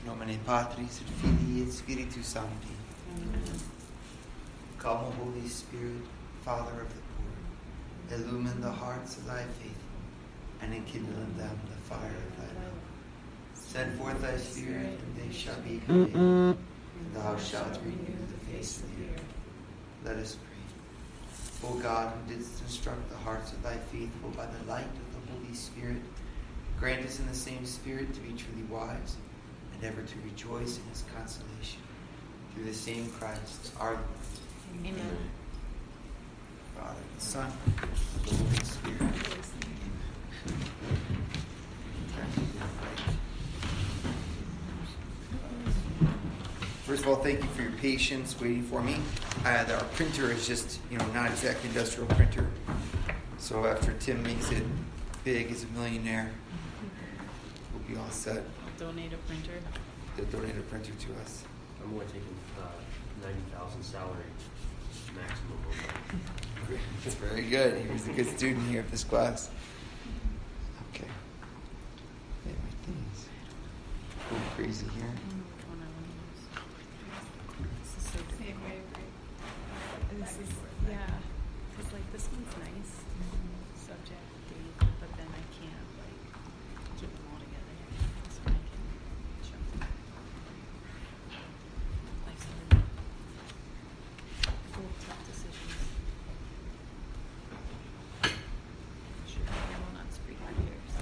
Nomine Patris et Filii et Spiritus Sancti. Amen. Come, O Holy Spirit, Father of the poor, illumine the hearts of thy faithful, and enkindle in them the fire of thy love. Send forth thy Spirit, and they shall be created, and thou shalt renew the face of the earth. Let us pray. O God, who didst instruct the hearts of thy faithful by the light of the Holy Spirit, grant us in the same Spirit to be truly wise, and ever to rejoice in his consolation. Through the same Christ, our Lord. Amen. Amen. Father, the Son, and the Holy Spirit. First of all, thank you for your patience waiting for me. Our printer is just, not exactly industrial printer. So after Tim makes it big as a millionaire, we'll be all set. I'll donate a printer. They'll donate a printer to us. I'm only taking 90,000 salary maximum. That's very good. He was a good student here at this class. Okay. Yeah, my things go crazy here. This is so difficult. This is, because this one's nice. Subject, date, but then I can't keep them all together. This one I can show them. Life's hard. Full of tough decisions. Sure, I will not speak my ears.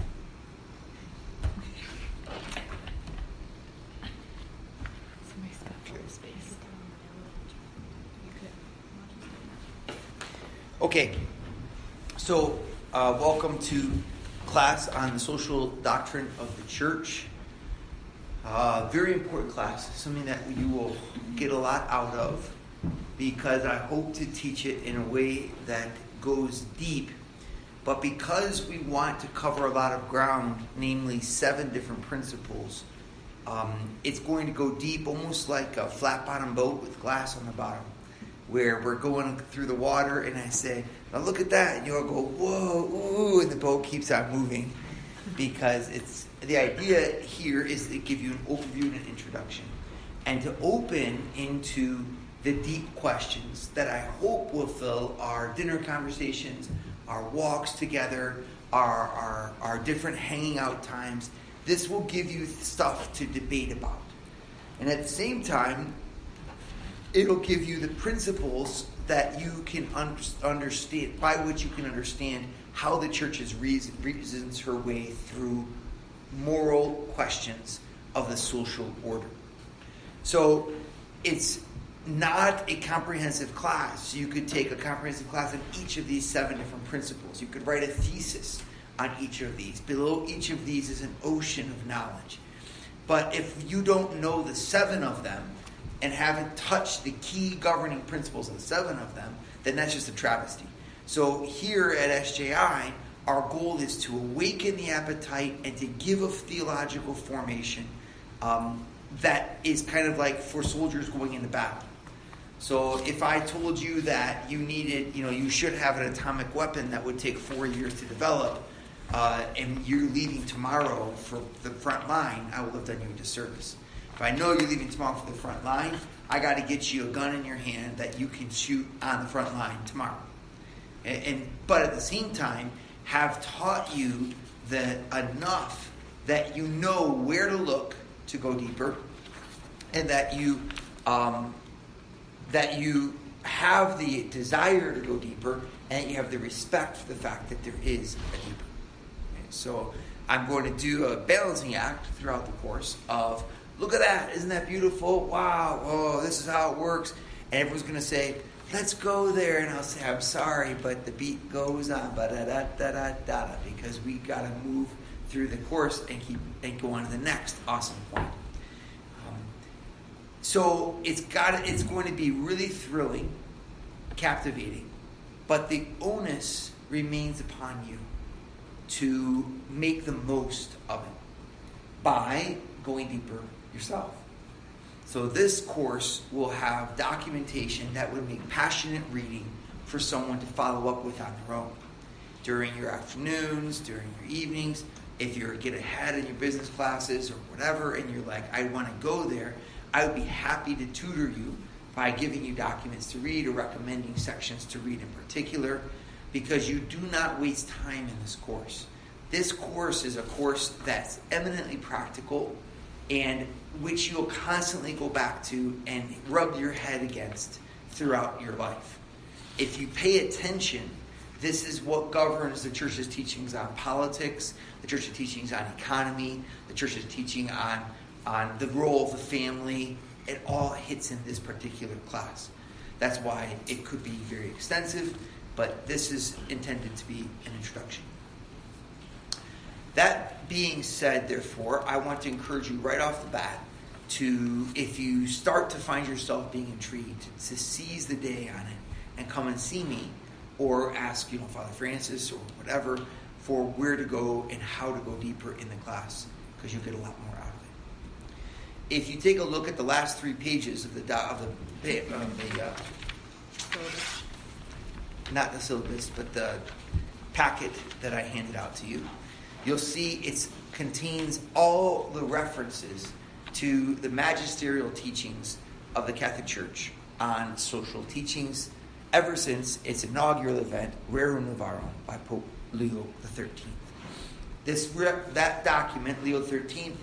Somebody's got full space. You could. Okay. So, welcome to class on the social doctrine of the church. Very important class, something that you will get a lot out of, because I hope to teach it in a way that goes deep. But because we want to cover a lot of ground, namely 7 different principles, it's going to go deep, almost like a flat bottom boat with glass on the bottom, where we're going through the water, and I say, now look at that, and you'll go, whoa, ooh, and the boat keeps on moving, because the idea here is to give you an overview and an introduction, and to open into the deep questions that I hope will fill our dinner conversations, our walks together, our different hanging out times. This will give you stuff to debate about. And at the same time, it'll give you the principles that you can understand, by which you can understand how the church reasons her way through moral questions of the social order. So it's not a comprehensive class. You could take a comprehensive class on each of these 7 different principles. You could write a thesis on each of these. Below each of these is an ocean of knowledge. But if you don't know the 7 of them, and haven't touched the key governing principles of the 7 of them, then that's just a travesty. So here at SJI, our goal is to awaken the appetite and to give a theological formation that is kind of like for soldiers going into battle. So if I told you that you needed, you should have an atomic weapon that would take 4 years to develop, and you're leaving tomorrow for the front line, I will have done you a disservice. If I know you're leaving tomorrow for the front line, I got to get you a gun in your hand that you can shoot on the front line tomorrow. But at the same time, have taught you that enough that you know where to look to go deeper, and that you have the desire to go deeper, and you have the respect for the fact that there is a deeper. Okay, so I'm going to do a balancing act throughout the course of, look at that, isn't that beautiful? Wow, oh, this is how it works. And everyone's going to say, let's go there. And I'll say, I'm sorry, but the beat goes on, ba-da-da-da-da-da, because we got to move through the course and go on to the next awesome point. So it's going to be really thrilling, captivating, but the onus remains upon you to make the most of it by going deeper yourself. So this course will have documentation that would make passionate reading for someone to follow up with on their own during your afternoons, during your evenings, if you get ahead in your business classes or whatever, and you're like, I want to go there, I would be happy to tutor you by giving you documents to read or recommending sections to read in particular, because you do not waste time in this course. This course is a course that's eminently practical and which you'll constantly go back to and rub your head against throughout your life. If you pay attention, this is what governs the church's teachings on politics, the church's teachings on economy, the church's teaching on the role of the family. It all hits in this particular class. That's why it could be very extensive, but this is intended to be an introduction. That being said, therefore, I want to encourage you right off the bat to, if you start to find yourself being intrigued, to seize the day on it and come and see me, or ask, Father Francis or whatever, for where to go and how to go deeper in the class, because you get a lot more out of it. If you take a look at the last 3 pages of not the syllabus, but the packet that I handed out to you, you'll see it contains all the references to the magisterial teachings of the Catholic Church on social teachings ever since its inaugural event, Rerum Novarum, by Pope Leo XIII. That document, Leo XIII,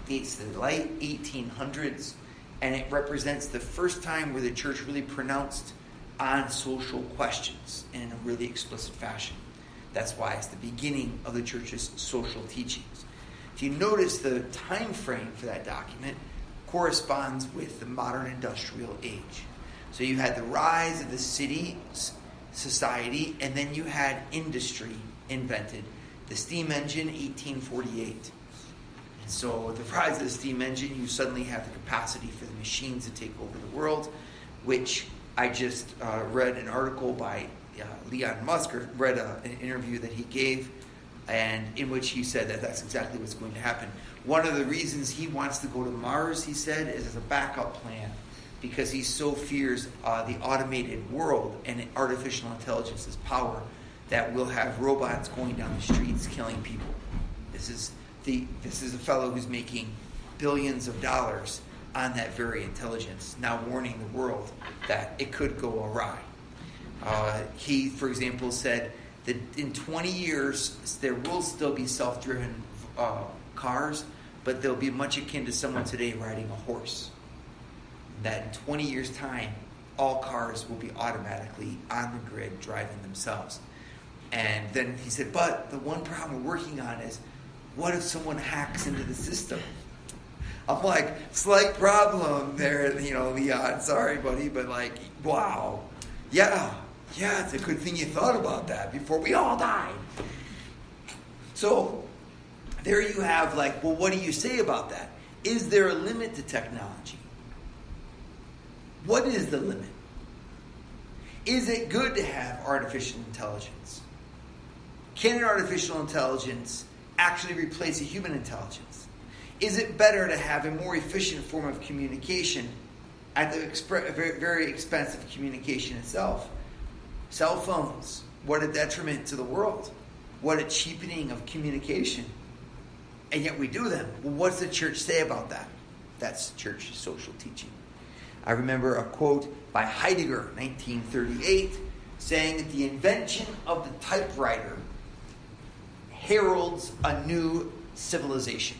dates the late 1800s, and it represents the first time where the Church really pronounced on social questions in a really explicit fashion. That's why it's the beginning of the Church's social teachings. If you notice, the time frame for that document corresponds with the modern industrial age. So you had the rise of the city society, and then you had industry invented. The steam engine, 1848. And so with the rise of the steam engine, you suddenly have the capacity for the machines to take over the world, which I just read an article by Leon Musk, or read an interview that he gave, and in which he said that that's exactly what's going to happen. One of the reasons he wants to go to Mars, he said, is as a backup plan, because he so fears the automated world and artificial intelligence's power that we'll have robots going down the streets killing people. This is a fellow who's making billions of dollars on that very intelligence, now warning the world that it could go awry. He, for example, said that in 20 years there will still be self-driven cars, but they'll be much akin to someone today riding a horse. That in 20 years' time, all cars will be automatically on the grid driving themselves. And then he said, but the one problem we're working on is, what if someone hacks into the system? I'm like, slight problem there, Leon, sorry, buddy, but wow. Yeah, it's a good thing you thought about that before we all died. So, there you have, what do you say about that? Is there a limit to technology? What is the limit? Is it good to have artificial intelligence? Can an artificial intelligence actually replace a human intelligence? Is it better to have a more efficient form of communication at the very expense of communication itself? Cell phones, what a detriment to the world. What a cheapening of communication. And yet we do them. Well, what's the church say about that? That's church social teaching. I remember a quote by Heidegger, 1938, saying that the invention of the typewriter heralds a new civilization.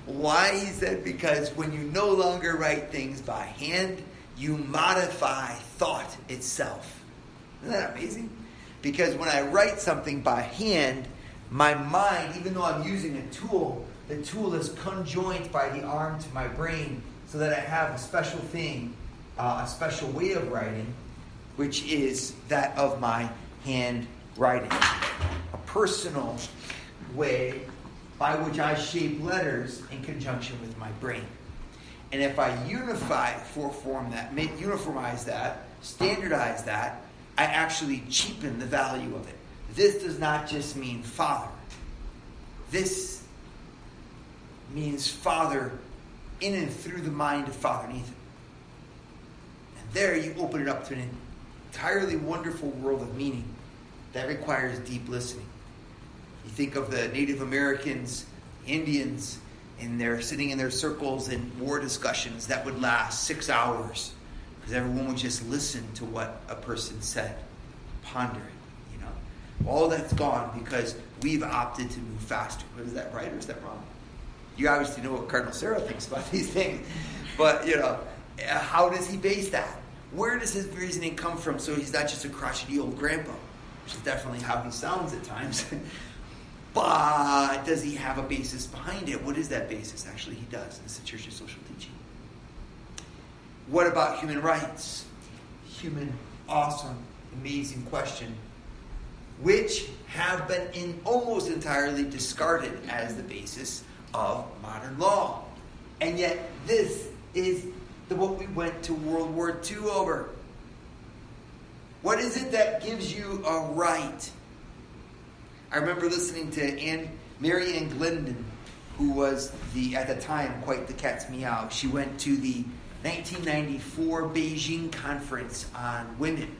Why? He said, because when you no longer write things by hand, you modify thought itself. Isn't that amazing? Because when I write something by hand, my mind, even though I'm using a tool, the tool is conjoined by the arm to my brain, so that I have a special thing, a special way of writing, which is that of my handwriting. A personal way by which I shape letters in conjunction with my brain. And if I uniformize that, standardize that, I actually cheapen the value of it. This does not just mean Father. This means Father in and through the mind of Father Nathan. And there you open it up to an entirely wonderful world of meaning that requires deep listening. You think of the Native Americans, Indians, and they're sitting in their circles in war discussions that would last 6 hours because everyone would just listen to what a person said, ponder it, you know. All that's gone because we've opted to move faster. Is that right or is that wrong? You obviously know what Cardinal Sarah thinks about these things, but, you know, how does he base that? Where does his reasoning come from so he's not just a crotchety old grandpa, which is definitely how he sounds at times. But does he have a basis behind it? What is that basis? Actually, he does. It's the Church's social teaching. What about human rights? Human, awesome, amazing question, which have been almost entirely discarded as the basis of modern law. And yet, this is what we went to World War II over. What is it that gives you a right? I remember listening to Mary Ann Glendon, who was at the time quite the cat's meow. She went to the 1994 Beijing Conference on Women.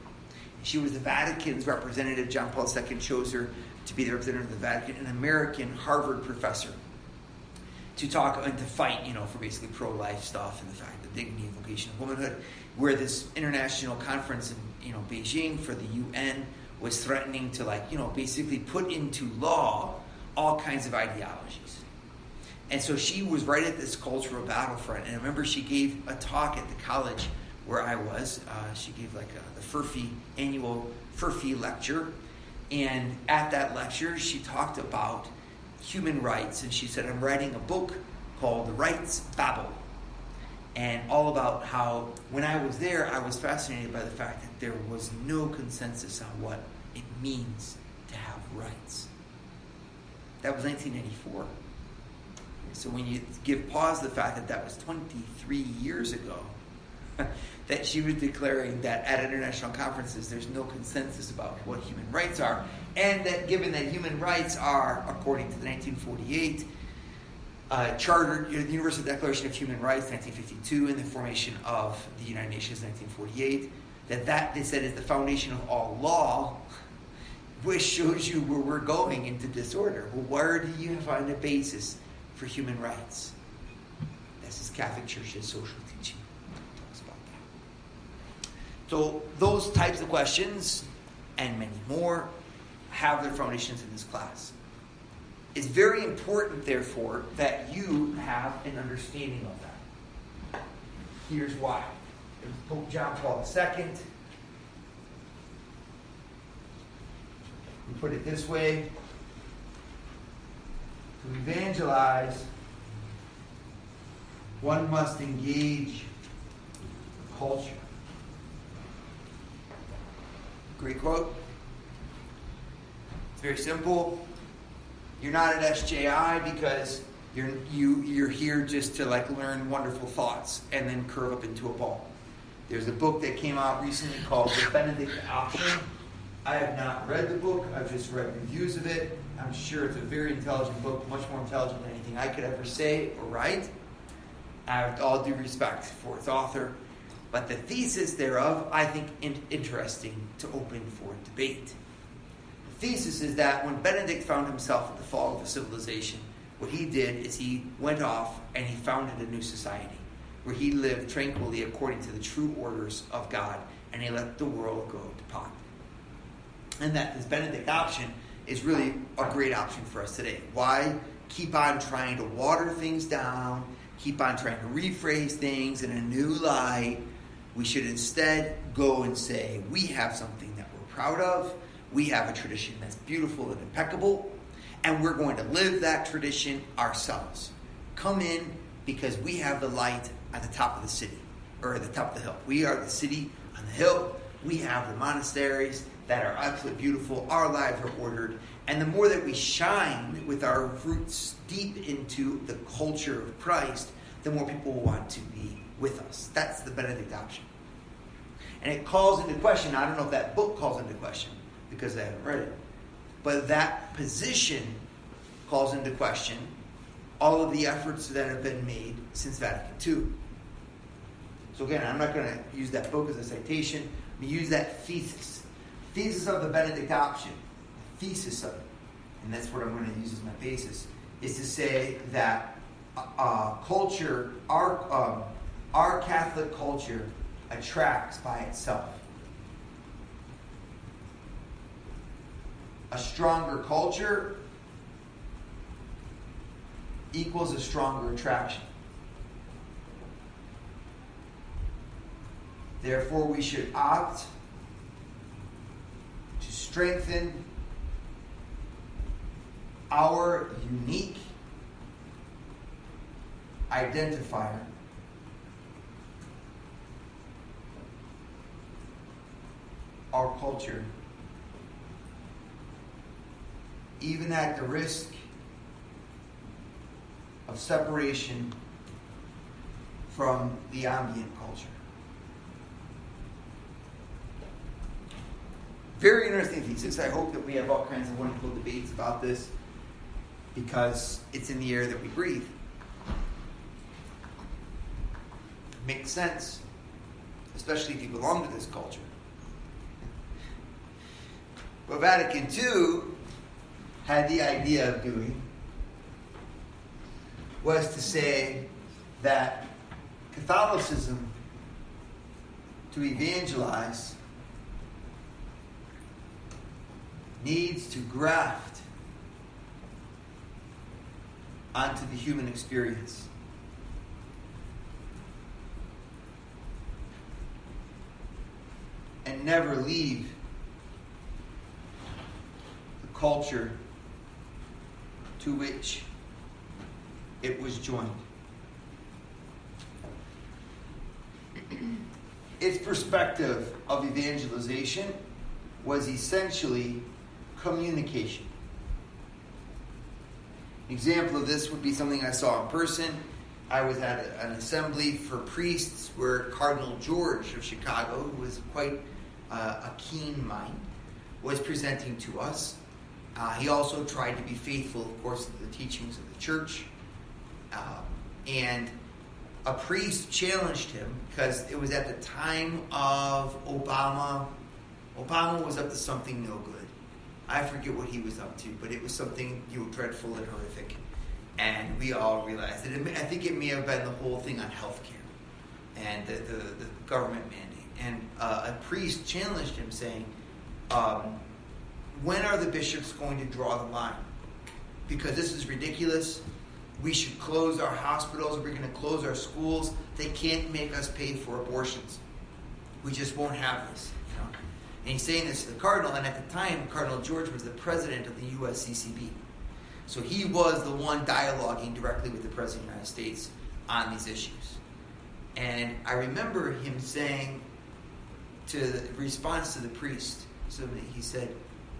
She was the Vatican's representative. John Paul II chose her to be the representative of the Vatican, an American Harvard professor, to talk and to fight, you know, for basically pro-life stuff and the fact that dignity and vocation of womanhood. Where this international conference in, you know, Beijing for the UN was threatening to, like, you know, basically put into law all kinds of ideologies. And so she was right at this cultural battlefront. And I remember she gave a talk at the college where I was. She gave like the annual Furphy lecture. And at that lecture, she talked about human rights. And she said, I'm writing a book called The Rights Babel. And all about how, when I was there, I was fascinated by the fact that there was no consensus on what it means to have rights. That was 1994. So when you give pause to the fact that that was 23 years ago, that she was declaring that at international conferences there's no consensus about what human rights are, and that given that human rights are, according to the 1948 Charter, the Universal Declaration of Human Rights, 1952, and the formation of the United Nations, 1948, that they said is the foundation of all law, which shows you where we're going into disorder. Well, where do you find a basis for human rights? This is Catholic Church's social teaching. Talks about that. So those types of questions, and many more, have their foundations in this class. It's very important, therefore, that you have an understanding of that. Here's why. It was Pope John Paul II. We put it this way: to evangelize, one must engage culture. Great quote. It's very simple. You're not at SJI because you're here just to like learn wonderful thoughts and then curve up into a ball. There's a book that came out recently called The Benedict Doctrine. I have not read the book. I've just read reviews of it. I'm sure it's a very intelligent book, much more intelligent than anything I could ever say or write. I have all due respect for its author. But the thesis thereof, I think, interesting to open for debate. The thesis is that when Benedict found himself at the fall of a civilization, what he did is he went off and he founded a new society where he lived tranquilly according to the true orders of God, and he let the world go to pot. And that this Benedict option is really a great option for us today. Why keep on trying to water things down, keep on trying to rephrase things in a new light? We should instead go and say, we have something that we're proud of. We have a tradition that's beautiful and impeccable, and we're going to live that tradition ourselves. Come in because we have the light at the top of the city, or at the top of the hill. We are the city on the hill. We have the monasteries that are absolutely beautiful. Our lives are ordered. And the more that we shine with our roots deep into the culture of Christ, the more people will want to be with us. That's the Benedict option. And it calls into question, I don't know if that book calls into question, because I haven't read it, but that position calls into question all of the efforts that have been made since Vatican II. So again, I'm not going to use that book as a citation. I'm going to use that thesis. Thesis of the Benedict option. Thesis of it. and that's what I'm going to use as my basis, is to say that culture, our Catholic culture attracts by itself. A stronger culture equals a stronger attraction. Therefore, we should opt to strengthen our unique identifier, our culture, even at the risk of separation from the ambient culture. Very interesting thesis. I hope that we have all kinds of wonderful debates about this because it's in the air that we breathe. Makes sense, especially if you belong to this culture. What Vatican II had the idea of doing was to say that Catholicism, to evangelize, needs to graft onto the human experience. And never leave the culture to which it was joined. Its perspective of evangelization was essentially communication. An example of this would be something I saw in person. I was at an assembly for priests where Cardinal George of Chicago, who was quite a keen mind, was presenting to us. He also tried to be faithful, of course, to the teachings of the church. And a priest challenged him because it was at the time of Obama. Obama was up to something no good. I forget what he was up to, but it was something dreadful and horrific. And we all realized it. I think it may have been the whole thing on healthcare and the government mandate. And a priest challenged him saying, when are the bishops going to draw the line? Because this is ridiculous. We should close our hospitals. We're going to close our schools. They can't make us pay for abortions. We just won't have this. You know? And he's saying this to the cardinal. And at the time, Cardinal George was the president of the USCCB. So he was the one dialoguing directly with the President of the United States on these issues. And I remember him saying to the response to the priest, so he said,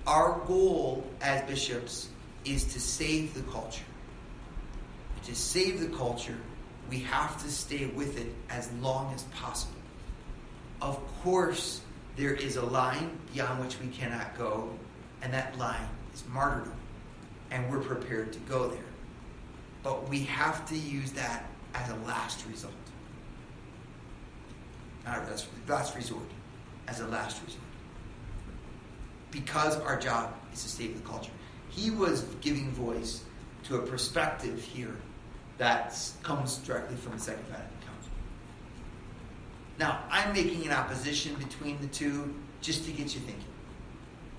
our goal as bishops is to save the culture. And to save the culture, we have to stay with it as long as possible. Of course, there is a line beyond which we cannot go, and that line is martyrdom. And we're prepared to go there. But we have to use that as a last result. Not a last resort, as a last resort. Because our job is to save the culture. He was giving voice to a perspective here that comes directly from the Second Vatican Council. Now, I'm making an opposition between the two just to get you thinking.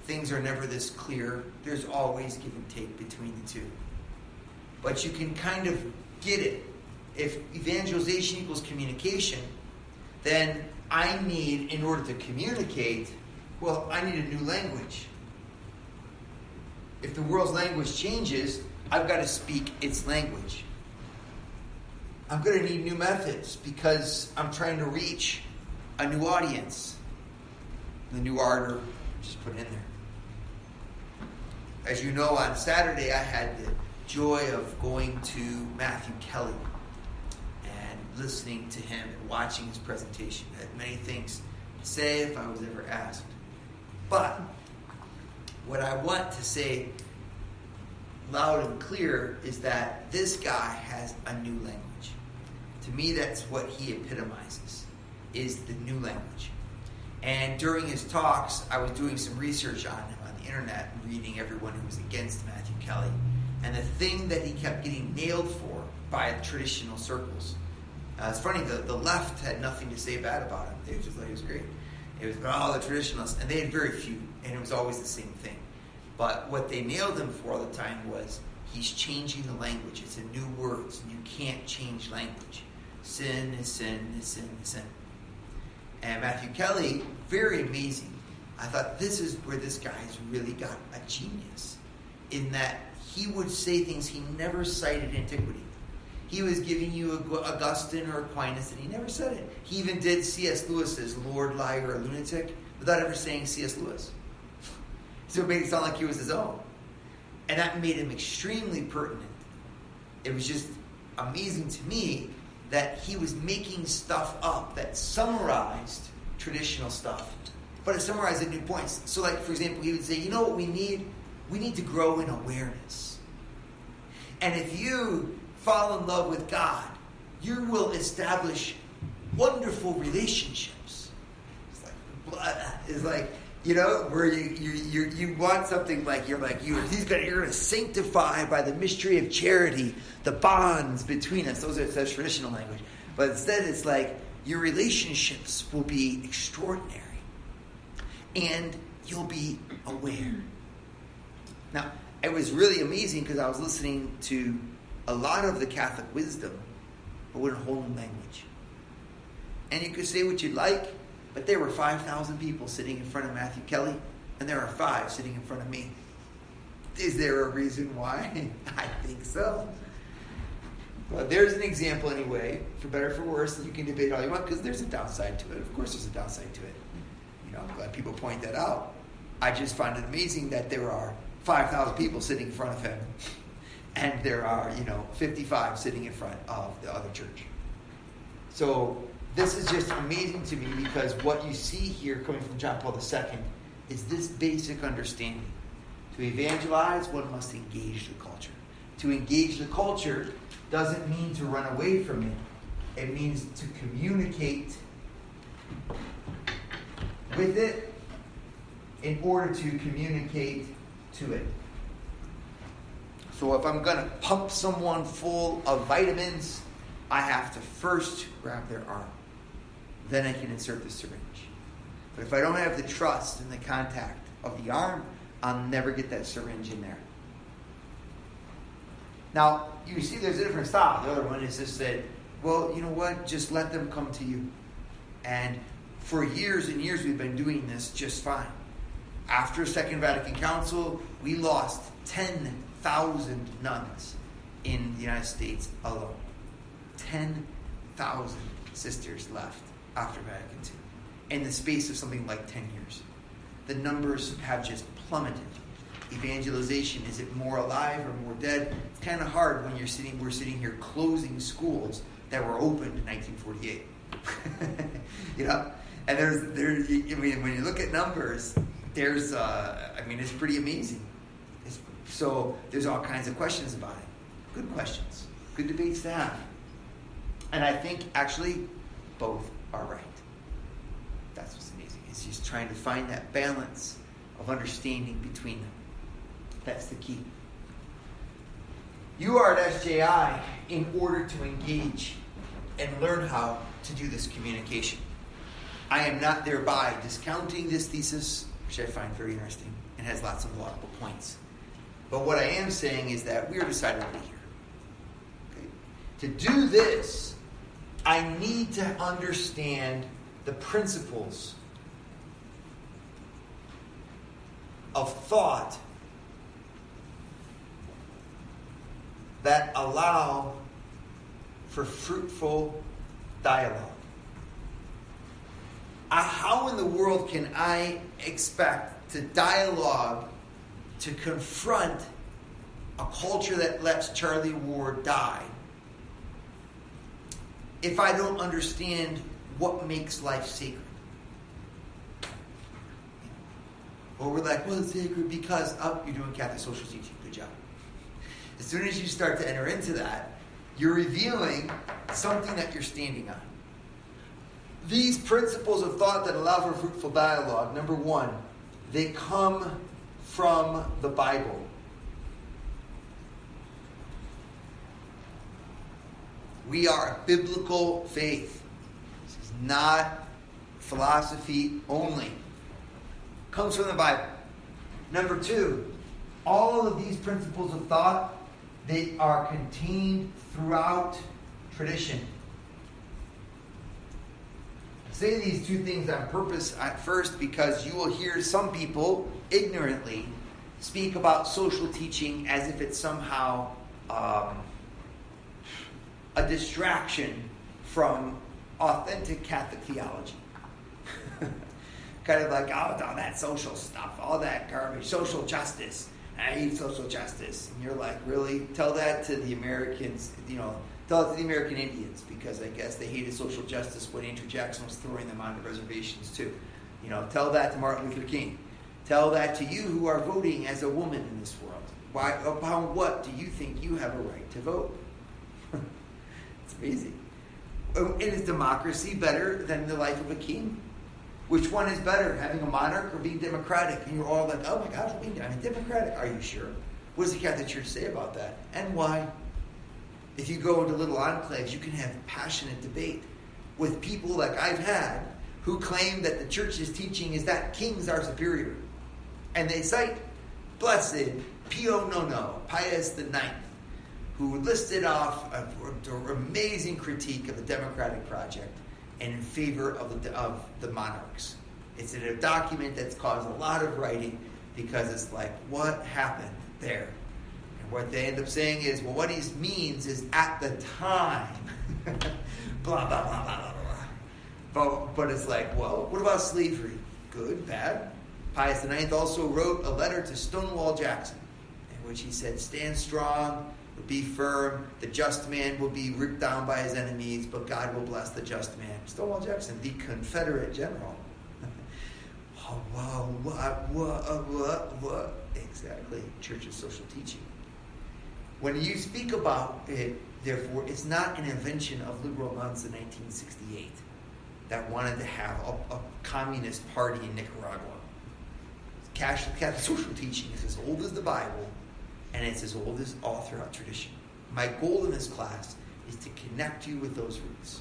Things are never this clear. There's always give and take between the two. But you can kind of get it. If evangelization equals communication, then I need, in order to communicate, I need a new language. If the world's language changes, I've got to speak its language. I'm going to need new methods because I'm trying to reach a new audience. The new ardor, just put it in there. As you know, on Saturday I had the joy of going to Matthew Kelly and listening to him and watching his presentation. I had many things to say if I was ever asked. But what I want to say loud and clear is that this guy has a new language. To me, that's what he epitomizes, is the new language. And during his talks, I was doing some research on him, on the internet and reading everyone who was against Matthew Kelly. And the thing that he kept getting nailed for by traditional circles. It's funny, the left had nothing to say bad about him. They was just like, it was great. It was about the traditionalists, and they had very few, and it was always the same thing. But what they nailed him for all the time was he's changing the language. It's a new words. You can't change language. Sin is sin is sin is sin. And Matthew Kelly, very amazing. I thought this is where this guy's really got a genius, in that he would say things he never cited antiquity. He was giving you Augustine or Aquinas, and he never said it. He even did C.S. Lewis's Lord, Liar, or Lunatic without ever saying C.S. Lewis. So it made it sound like he was his own. And that made him extremely pertinent. It was just amazing to me that he was making stuff up that summarized traditional stuff, but it summarized at new points. So like, for example, he would say, you know what we need? We need to grow in awareness. And if you fall in love with God, you will establish wonderful relationships. It's like you know, where you want something like you're going to sanctify by the mystery of charity the bonds between us. That's traditional language. But instead, it's like your relationships will be extraordinary, and you'll be aware. Now, it was really amazing because I was listening to a lot of the Catholic wisdom, but with a whole new language. And you could say what you'd like, but there were 5,000 people sitting in front of Matthew Kelly, and there are 5 sitting in front of me. Is there a reason why? I think so. Well, there's an example anyway, for better or for worse, and you can debate all you want, because there's a downside to it. Of course there's a downside to it. You know, I'm glad people point that out. I just find it amazing that there are 5,000 people sitting in front of him, and there are, 55 sitting in front of the other church. So this is just amazing to me, because what you see here coming from John Paul II is this basic understanding. To evangelize, one must engage the culture. To engage the culture doesn't mean to run away from it. It means to communicate with it in order to communicate to it. So if I'm going to pump someone full of vitamins, I have to first grab their arm. Then I can insert the syringe. But if I don't have the trust and the contact of the arm, I'll never get that syringe in there. Now, you see there's a different style. The other one is just that, well, you know what? Just let them come to you. And for years and years, we've been doing this just fine. After Second Vatican Council, we lost 10,000 nuns in the United States alone. 10,000 sisters left after Vatican II in the space of something like 10 years. The numbers have just plummeted. Evangelization, is it more alive or more dead? It's kind of hard when we're sitting here closing schools that were opened in 1948. And when you look at numbers, it's pretty amazing. So there's all kinds of questions about it. Good questions. Good debates to have. And I think actually both are right. That's what's amazing. It's just trying to find that balance of understanding between them. That's the key. You are at SJI in order to engage and learn how to do this communication. I am not thereby discounting this thesis, which I find very interesting and has lots of laudable points. But what I am saying is that we are decidedly here. Okay? To do this, I need to understand the principles of thought that allow for fruitful dialogue. How in the world can I expect to dialogue, to confront a culture that lets Charlie Ward die, if I don't understand what makes life sacred? Or we're like, well, it's sacred because, you're doing Catholic social teaching. Good job. As soon as you start to enter into that, you're revealing something that you're standing on. These principles of thought that allow for fruitful dialogue, number one, they come from the Bible. We are a biblical faith. This is not philosophy only. Comes from the Bible. Number 2, all of these principles of thought, they are contained throughout tradition. I say these 2 things on purpose at first because you will hear some people ignorantly speak about social teaching as if it's somehow a distraction from authentic Catholic theology. Kind of like, oh, all that social stuff, all that garbage, social justice. I hate social justice. And you're like, really? Tell that to the Americans, tell it to the American Indians, because I guess they hated social justice when Andrew Jackson was throwing them onto reservations too. Tell that to Martin Luther King. Tell that to you who are voting as a woman in this world. Why? Upon what do you think you have a right to vote? It's amazing. And is democracy better than the life of a king? Which one is better, having a monarch or being democratic? And you're all like, oh my gosh, being democratic. Are you sure? What does the Catholic Church say about that? And why? If you go into little enclaves, you can have passionate debate with people like I've had who claim that the Church's teaching is that kings are superior. And they cite Blessed Pio Nono, Pius IX, who listed off an amazing critique of the democratic project and in favor of the monarchs. It's in a document that's caused a lot of writing because it's like, what happened there? And what they end up saying is, well, what he means is at the time, blah, blah, blah, blah, blah. But it's like, well, what about slavery? Good, bad? Pius IX also wrote a letter to Stonewall Jackson in which he said, stand strong, be firm, the just man will be ripped down by his enemies, but God will bless the just man. Stonewall Jackson, the Confederate general. Oh, wow, what? Exactly. Church's social teaching. When you speak about it, therefore, it's not an invention of liberal nuns in 1968 that wanted to have a communist party in Nicaragua. Catholic social teaching is as old as the Bible, and it's as old as all throughout tradition. My goal in this class is to connect you with those roots,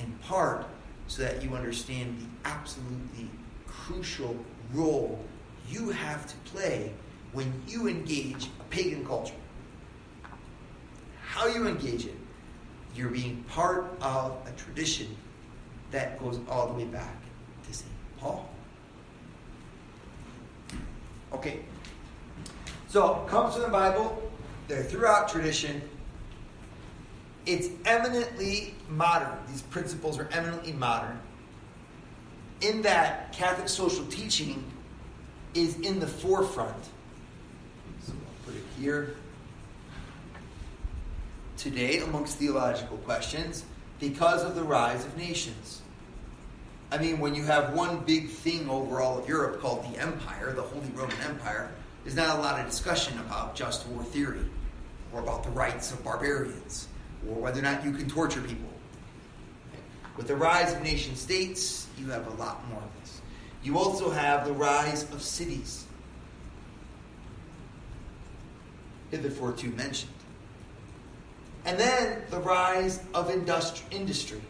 in part so that you understand the absolutely crucial role you have to play when you engage a pagan culture. How you engage it, you're being part of a tradition that goes all the way back to St. Paul. Okay. So, it comes from the Bible. They're throughout tradition. It's eminently modern. These principles are eminently modern. In that, Catholic social teaching is in the forefront. So, I'll put it here. Today, amongst theological questions, because of the rise of nations. I mean, when you have one big thing over all of Europe called the Empire, the Holy Roman Empire, there's not a lot of discussion about just war theory, or about the rights of barbarians, or whether or not you can torture people. With the rise of nation states, you have a lot more of this. You also have the rise of cities, hitherto mentioned. And then the rise of industry,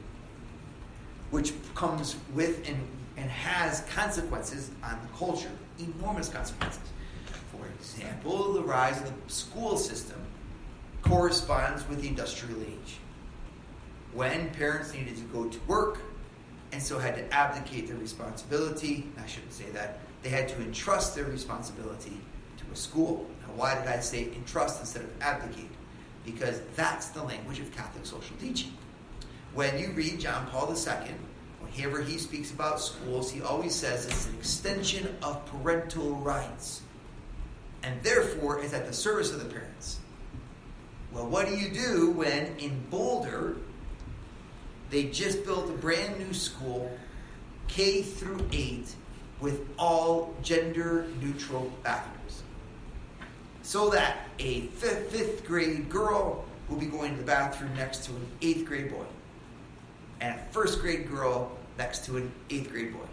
which comes with and has consequences on the culture, enormous consequences. For example, the rise of the school system corresponds with the industrial age, when parents needed to go to work and so had to abdicate their responsibility. I shouldn't say that. They had to entrust their responsibility to a school. Now, why did I say entrust instead of abdicate? Because that's the language of Catholic social teaching. When you read John Paul II, whenever he speaks about schools, he always says it's an extension of parental rights, and therefore is at the service of the parents. Well, what do you do when in Boulder, they just built a brand new school, K through 8, with all gender-neutral bathrooms, so that a fifth grade girl will be going to the bathroom next to an 8th grade boy, and a 1st grade girl next to an 8th grade boy.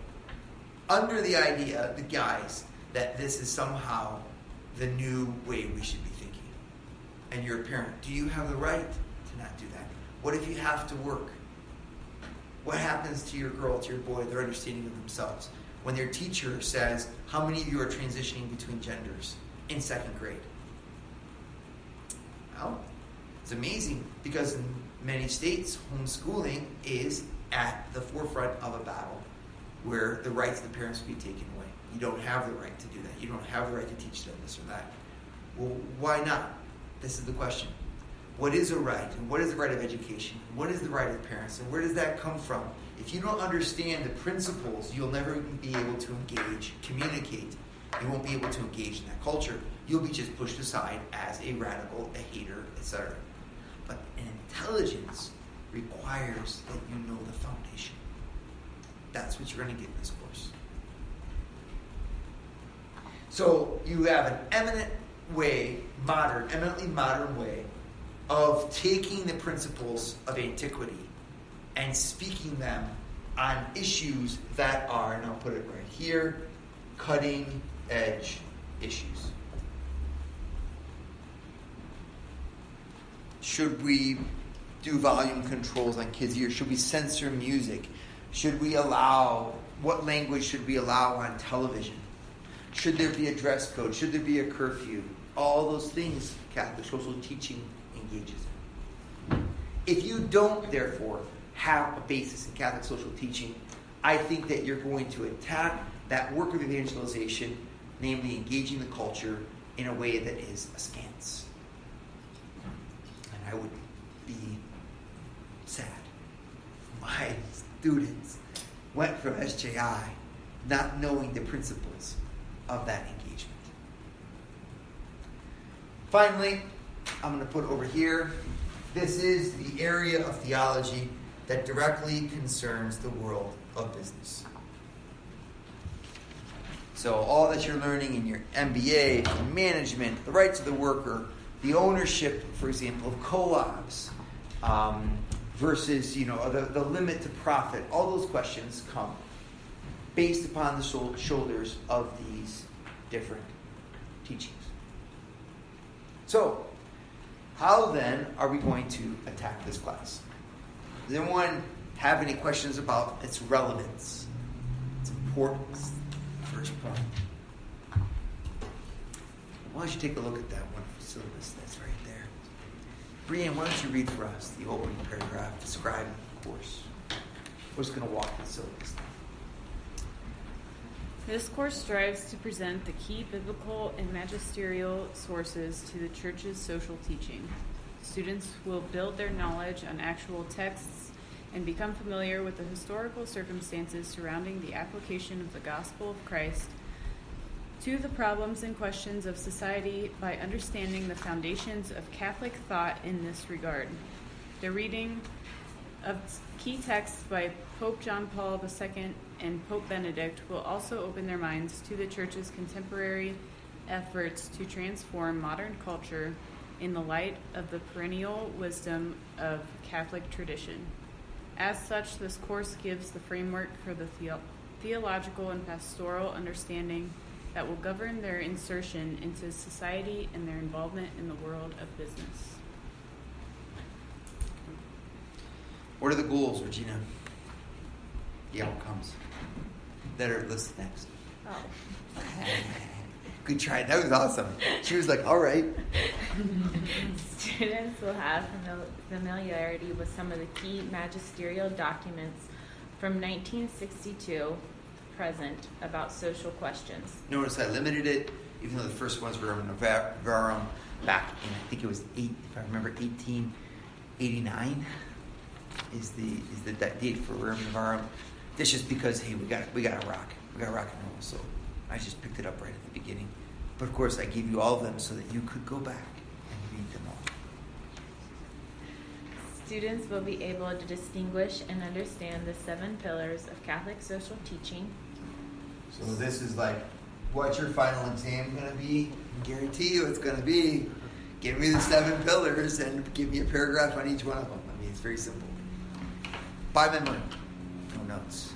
Under the idea, the guise, that this is somehow the new way we should be thinking. And you're a parent. Do you have the right to not do that? What if you have to work? What happens to your girl, to your boy, their understanding of themselves, when their teacher says, how many of you are transitioning between genders in second grade? Well, it's amazing because in many states, homeschooling is at the forefront of a battle where the rights of the parents will be taken away. You don't have the right to do that. You don't have the right to teach them this or that. Well, why not? This is the question. What is a right? And what is the right of education? What is the right of parents? And where does that come from? If you don't understand the principles, you'll never be able to engage, communicate. You won't be able to engage in that culture. You'll be just pushed aside as a radical, a hater, etc. But an intelligence requires that you know the foundation. That's what you're going to get in this course. So you have an eminently modern way of taking the principles of antiquity and speaking them on issues that are, and I'll put it right here, cutting edge issues. Should we do volume controls on kids' ears? Should we censor music? Should we allow, what language should we allow on television? Should there be a dress code? Should there be a curfew? All those things Catholic social teaching engages in. If you don't, therefore, have a basis in Catholic social teaching, I think that you're going to attack that work of evangelization, namely engaging the culture in a way that is askance. And I would be sad. My students went from SJI not knowing the principles of that engagement. Finally, I'm going to put over here, this is the area of theology that directly concerns the world of business. So all that you're learning in your MBA, management, the rights of the worker, the ownership, for example, of co-ops, versus the limit to profit, all those questions come based upon the shoulders of these different teachings. So, how then are we going to attack this class? Does anyone have any questions about its relevance, its importance? First point. Why don't you take a look at that wonderful syllabus that's right there? Brianne, why don't you read for us the opening paragraph describing the course? We're just going to walk the syllabus. This course strives to present the key biblical and magisterial sources to the Church's social teaching. Students will build their knowledge on actual texts and become familiar with the historical circumstances surrounding the application of the gospel of Christ to the problems and questions of society by understanding the foundations of Catholic thought in this regard. The reading of key texts by Pope John Paul II and Pope Benedict will also open their minds to the Church's contemporary efforts to transform modern culture in the light of the perennial wisdom of Catholic tradition. As such, this course gives the framework for the theological and pastoral understanding that will govern their insertion into society and their involvement in the world of business. What are the goals, Regina? The outcomes that are listed next. Oh. Good try. That was awesome. She was like, all right. Students will have familiarity with some of the key magisterial documents from 1962 present about social questions. Notice I limited it, even though the first ones were in Novarum back in, I think it was if I remember, 1889 is the date for Rerum Novarum. That's just because, hey, we got to rock and roll. So I just picked it up right at the beginning. But of course, I gave you all of them so that you could go back and read them all. Students will be able to distinguish and understand the 7 pillars of Catholic social teaching. So this is like, what's your final exam going to be? I guarantee you it's going to be, give me the 7 pillars and give me a paragraph on each one of them. I mean, it's very simple. By memory. No notes.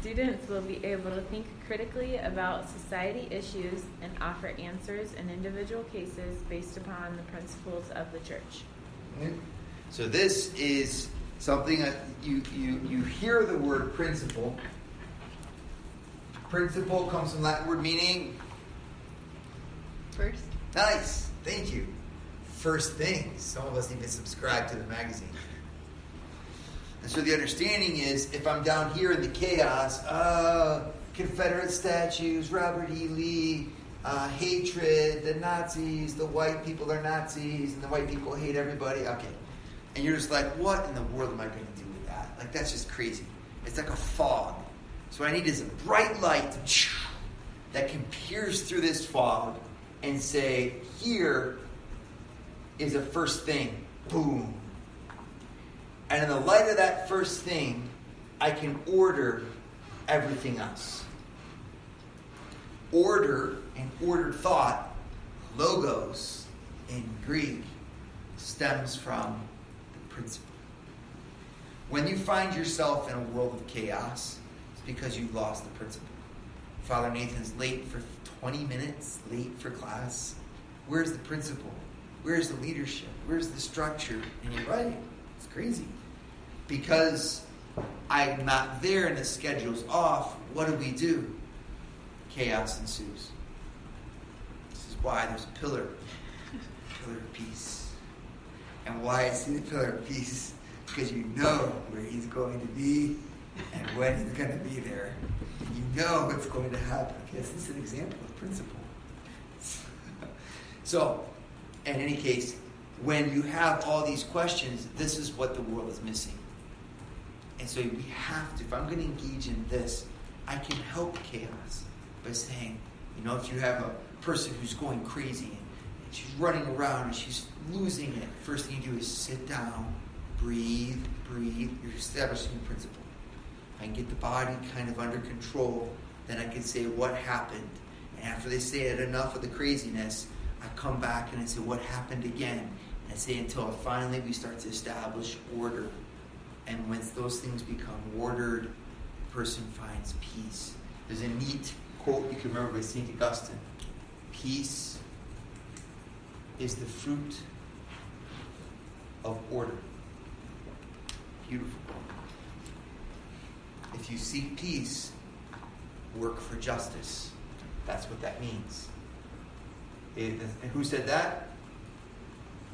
Students will be able to think critically about society issues and offer answers in individual cases based upon the principles of the church. So this is something that you hear the word principle. Principle comes from Latin word meaning First. nice. Thank you. First things. Some of us even subscribe to the magazine. And so the understanding is, if I'm down here in the chaos, Confederate statues, Robert E. Lee, hatred, the Nazis, the white people are Nazis, and the white people hate everybody. Okay. And you're just like, what in the world am I going to do with that? Like, that's just crazy. It's like a fog. So what I need is a bright light that can pierce through this fog and say, here is a first thing. Boom. And in the light of that first thing, I can order everything else. Order and ordered thought, logos in Greek, stems from the principle. When you find yourself in a world of chaos, it's because you've lost the principle. Father Nathan's late for 20 minutes, late for class. Where's the principle? Where's the leadership? Where's the structure? And you're right, it's crazy. Because I'm not there and the schedule's off, what do? Chaos ensues. This is why there's a pillar of peace. And why I see the pillar of peace? Because you know where he's going to be and when he's going to be there. You know what's going to happen. Okay, this is an example of principle. So, in any case, when you have all these questions, this is what the world is missing. And so we have to, if I'm going to engage in this, I can help chaos by saying, if you have a person who's going crazy and she's running around and she's losing it, first thing you do is sit down, breathe. You're establishing a principle. I can get the body kind of under control, then I can say what happened. And after they say it, enough of the craziness, I come back and I say what happened again. And I say until finally we start to establish order. And once those things become ordered, the person finds peace. There's a neat quote you can remember by St. Augustine. Peace is the fruit of order. Beautiful. If you seek peace, work for justice. That's what that means. And who said that?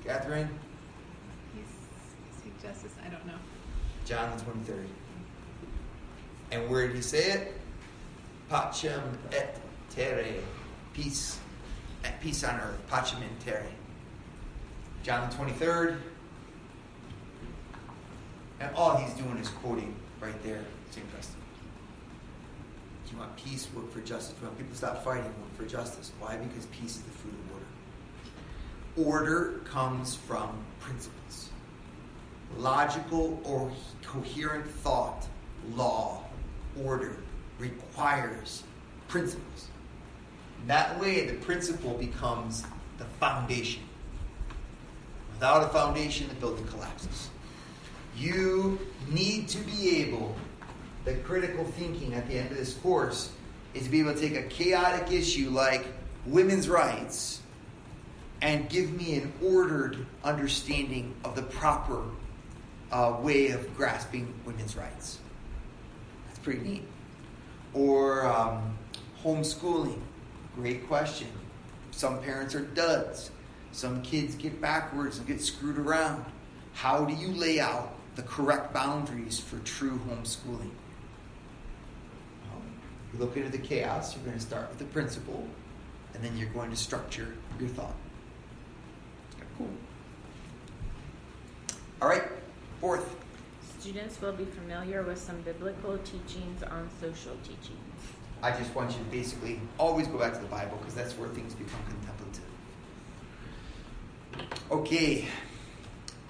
Catherine? Seek justice? I don't know. John the 23rd. And where did he say it? Pacem et terre. Peace. Peace on earth. Pacem in terre. John the 23rd. And all he's doing is quoting right there, St. Augustine. Do you want peace? Work for justice. If you want people to stop fighting, work for justice. Why? Because peace is the fruit of order. Order comes from principles. Logical or coherent thought, law, order, requires principles. That way, the principle becomes the foundation. Without a foundation, the building collapses. You need to be able, the critical thinking at the end of this course is to be able to take a chaotic issue like women's rights and give me an ordered understanding of the proper way of grasping women's rights. That's pretty neat. Or homeschooling. Great question. Some parents are duds. Some kids get backwards and get screwed around. How do you lay out the correct boundaries for true homeschooling? Well, you look into the chaos, you're going to start with the principle, and then you're going to structure your thought. Cool. All right, fourth. Students will be familiar with some biblical teachings on social teachings. I just want you to basically always go back to the Bible because that's where things become contemplative. Okay.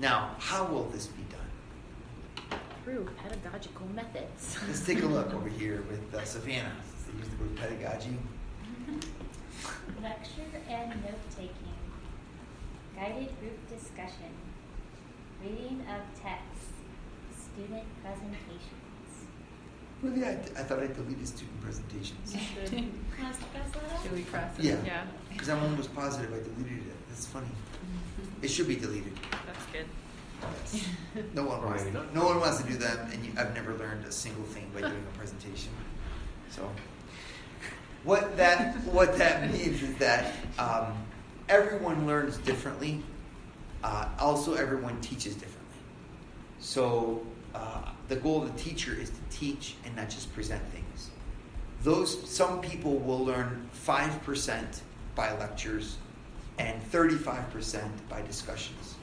Now, how will this be done? Through pedagogical methods. Let's take a look over here with Savannah. Since they use the word pedagogy. Lecture and note-taking, guided group discussion, reading of texts, student presentations. Really, I thought I deleted student presentations. Cross that out? Should we cross it? Yeah. Yeah, Because I'm almost positive I deleted it. That's funny. It should be deleted. that's good. Yes. No one wants. Maybe not. No one wants to do them, and I've never learned a single thing by doing a presentation. So, what that means is that everyone learns differently. Also, everyone teaches differently. So, the goal of the teacher is to teach and not just present things. Some people will learn 5% by lectures and 35% by discussions.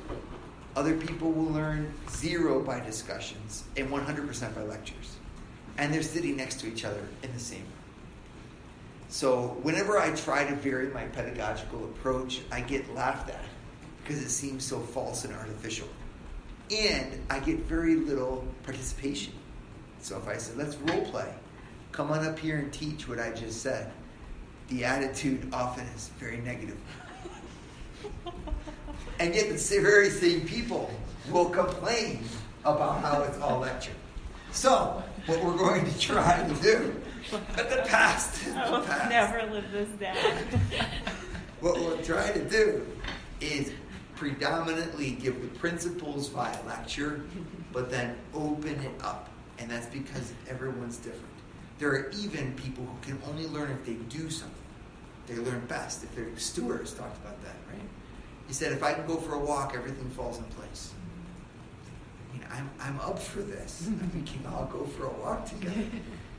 Other people will learn 0 by discussions and 100% by lectures. And they're sitting next to each other in the same room. So whenever I try to vary my pedagogical approach, I get laughed at because it seems so false and artificial. And I get very little participation. So if I say, let's role play, come on up here and teach what I just said, the attitude often is very negative. And yet the very same people will complain about how it's all lecture. So, what we're going to try to do, but the past is the past. Never live this down. What we'll try to do is predominantly give the principles via lecture, but then open it up. And that's because everyone's different. There are even people who can only learn if they do something. They learn best. If they're Stewart's talked about that, right? He said, if I can go for a walk, everything falls in place. I mean, I'm up for this. We can all go for a walk together.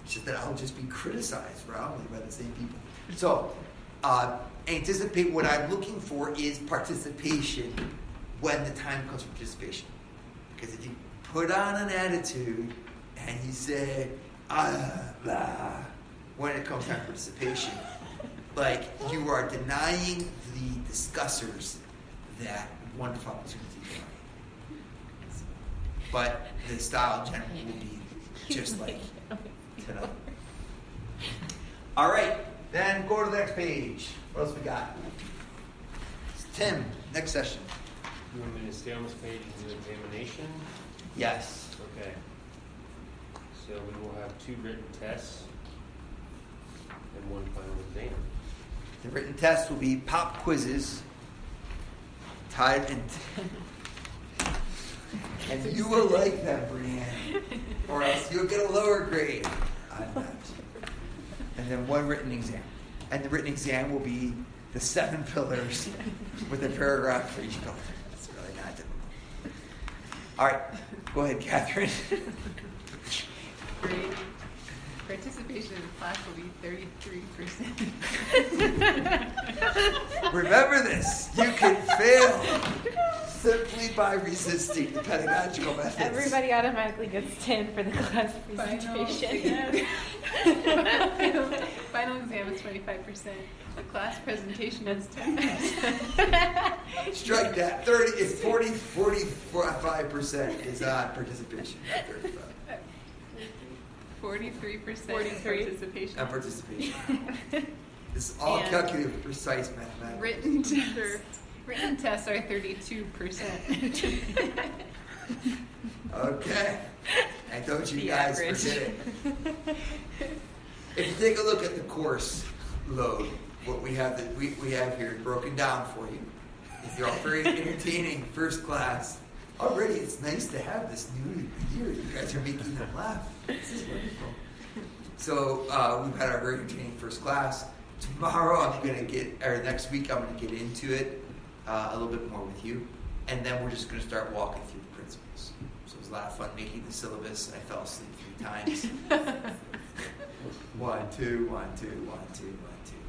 It's just that I'll just be criticized roundly by the same people. So, anticipate what I'm looking for is participation when the time comes for participation. Because if you put on an attitude and you say, blah, when it comes time for participation, like you are denying the discussers that wonderful opportunity for you. But the style in general will be just like tonight. All right, then go to the next page. What else we got? Tim, next session. You want me to stay on this page and do examination? Yes. Okay. So we will have 2 written tests and 1 final exam. The written test will be pop quizzes. Tied and you will like them, Brianne, or else you'll get a lower grade on that. And then 1 written exam. And the written exam will be the 7 pillars with a paragraph for each pillar. That's really not difficult. All right, go ahead, Catherine. Grade participation in class will be 33%. Remember this, you can fail simply by resisting the pedagogical methods. Everybody automatically gets 10 for the class presentation. Final exam is 25%. The class presentation is 10%. Strike that. 30. It's 45% is participation. Not 35. 43% 43. participation. Participation. This is all And calculated with precise mathematics. Written tests are 32%. Okay. And don't you The guys average. forget it. If you take a look at the course load, what we have we have here broken down for you. They're all very entertaining first class. Already, it's nice to have this new year. You guys are making them laugh. This is wonderful. So we've had our very entertaining first class. Tomorrow, next week, I'm going to get into it a little bit more with you, and then we're just going to start walking through the principles. So it was a lot of fun making the syllabus. I fell asleep 3 times. 1, 2, 1, 2, 1, 2, 1, 2,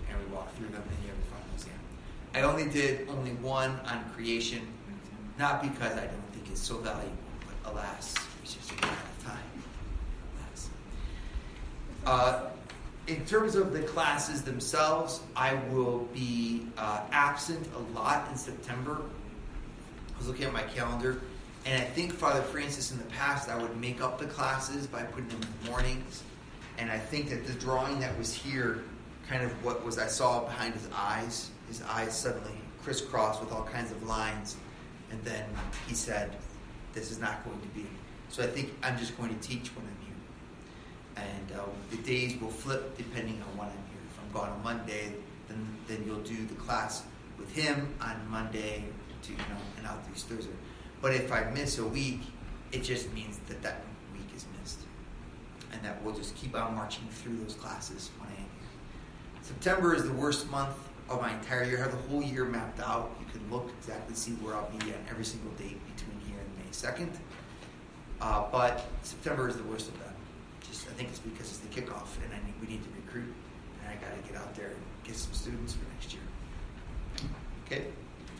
and we walked through them, and you have the final exam. I only did 1 on creation. Not because I don't think it's so valuable, but alas, it's just a matter of time. Alas. In terms of the classes themselves, I will be absent a lot in September. I was looking at my calendar, and I think Father Francis in the past, I would make up the classes by putting them in the mornings. And I think that the drawing that was here, kind of what was I saw behind his eyes suddenly crisscrossed with all kinds of lines. And then he said, this is not going to be. So I think I'm just going to teach when I'm here. And the days will flip depending on when I'm here. If I'm gone on Monday, then you'll do the class with him on Monday to, and I'll do Thursday. But if I miss a week, it just means that week is missed. And that we'll just keep on marching through those classes when I am here. September is the worst month of my entire year. I have the whole year mapped out. You can look exactly, see where I'll be on every single date between here and May 2nd. But September is the worst of them. I think it's because it's the kickoff, and we need to recruit, and I got to get out there and get some students for next year. Okay,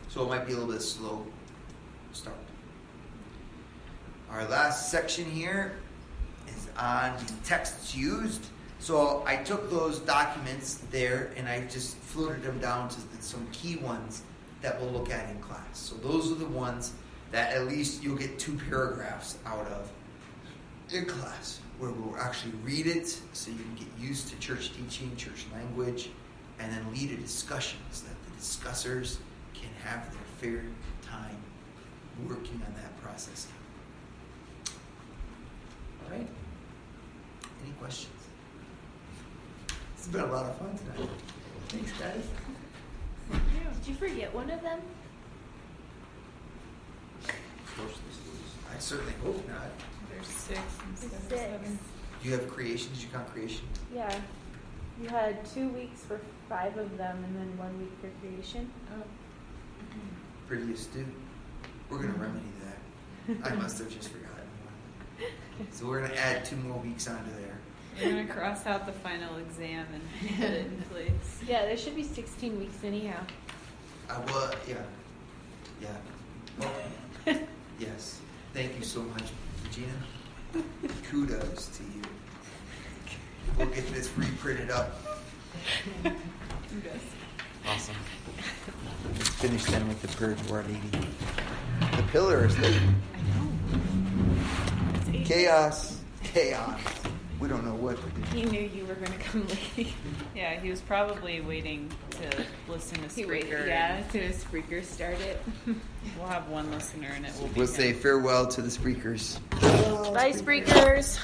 so it might be a little bit slow start. Our last section here is on the texts used. So I took those documents there and I just floated them down to some key ones that we'll look at in class. So those are the ones that at least you'll get 2 paragraphs out of in class, where we'll actually read it so you can get used to church teaching, church language, and then lead a discussion so that the discussers can have their fair time working on that process. All right? Any questions? It's been a lot of fun tonight. Thanks, guys. Did you forget one of them? I certainly hope not. There's 6 instead of 6. 7. Do you have creation? Did you count creation? Yeah. You had 2 weeks for 5 of them and then 1 week for creation. Oh. Pretty astute. We're going to remedy that. I must have just forgotten one. So we're going to add 2 more weeks onto there. We're going to cross out the final exam and put it in place. Yeah, there should be 16 weeks anyhow. Yeah. Yeah. Well, yes. Thank you so much, Regina. Kudos to you. We'll get this reprinted up. Yes. Awesome. Let's finish then with the bird. We're at 80. The pillar is late. I know. It's 8. Chaos. We don't know what to do. He knew you were going to come late. Yeah, he was probably waiting to listen to He waited, Spreaker. yeah, as soon as Spreaker started. We'll have one listener and it will be We'll him. say farewell to the speakers. Bye, Spreakers.